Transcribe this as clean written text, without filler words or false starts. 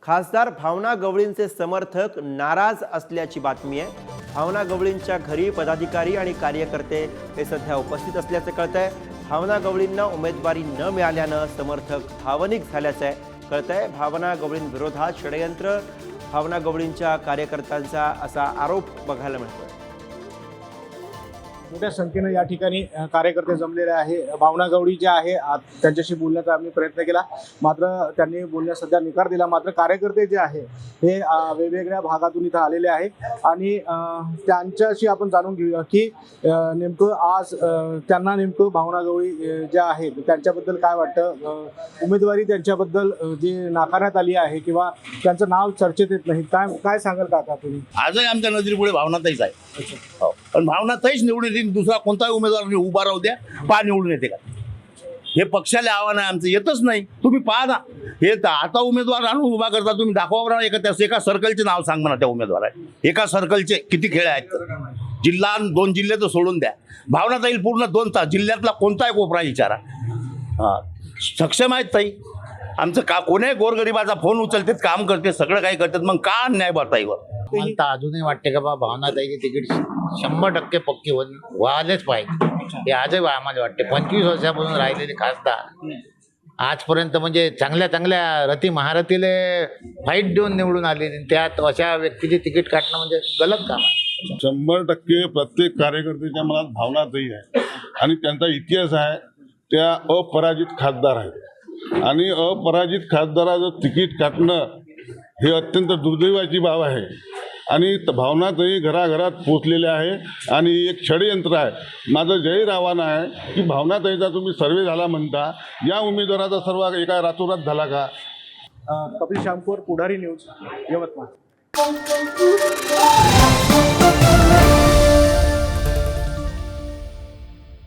खासदार भावना गवळींचे समर्थक नाराज असल्याची बातमी आहे। भावना गवळींच्या घरी पदाधिकारी आणि कार्यकर्ते हे सध्या उपस्थित असल्याचे कळतंय। भावना गवळींना उमेदवारी न मिळाल्यानं समर्थक भावनिक झाल्याचे कळतंय। भावना गवळींविरोधात षडयंत्र, भावना गवळींच्या कार्यकर्त्यांचा असा आरोप बघायला मिळतोय। मोठ्या संख्येने या ठिकाणी कार्यकर्ते जमलेले आहे। भावना गवळी जे आहे त्यांच्याशी बोलण्याचा आम्ही प्रयत्न केला, मात्र त्यांनी बोलण्यास सध्या निकार दिला। मात्र कार्यकर्ते जे आहे हे वेगवेगळ्या भागातून इथं आलेले आहे आणि त्यांच्याशी आपण जाणून घेऊया की नेमकं आज त्यांना नेमकं भावना गवळी ज्या आहेत त्यांच्याबद्दल काय वाटतं, उमेदवारी त्यांच्याबद्दल जी नाकारण्यात आली आहे किंवा त्यांचं नाव चर्चेत येत नाही, काय सांगाल काका तुम्ही? आजही आमच्या नजरेपुढे भावनाताईच आहे। पण भावनाताईच निवडून येते, दुसरा कोणताही उमेदवार उभा राहू द्या, निवडून येते का? हे पक्षाला आव्हान आहे, आमचं येतच नाही। तुम्ही पहा ना, हे आता उमेदवार आणून उभा करता, तुम्ही दाखवा बरं एका सर्कलचे नाव सांग म्हणा त्या उमेदवार आहे। एका सर्कलचे किती खेळ आहेत? जिल्हा 2 जिल्हे तर सोडून द्या, भावनाताई पूर्ण 2 तास जिल्ह्यातला कोणताही कोपरा विचारा, सक्षम आहेत ताई। आमचं का कोणी गोरगरिबाचा फोन उचलतात, काम करते, सगळं काही करतात, मग का अन्याय ताईवर? मला अजूनही वाटते का बा भावनाताईची तिकीट 100% पक्की व्हायलाच पाहिजे, हे आजही आम्हाला वाटते। 25 वर्षापासून राहिलेले खासदार आजपर्यंत म्हणजे चांगल्या चांगल्या रती महारथीले फाईट देऊन निवडून आले, त्यात अशा व्यक्तीचे तिकीट काढणं म्हणजे गलत काम आहे। 100% प्रत्येक कार्यकर्त्याच्या मनात भावनाताई आहे आणि त्यांचा इतिहास आहे, त्या अपराजित खासदार आहेत आणि अपराजित खासदाराचं तिकीट काढणं हे अत्यंत दुर्दैवाची बाब आहे आणि भावनाताई घराघरात पोचलेल्या आहे आणि एक षडयंत्र आहे। माझं जाहीर आव्हान आहे की भावनाताईचा तुम्ही सर्वे झाला म्हणता, या उमेदवाराचा सर्व एका रातोरात झाला का? कपिल शामकोर, पुढारी न्यूज, यवतमाळ।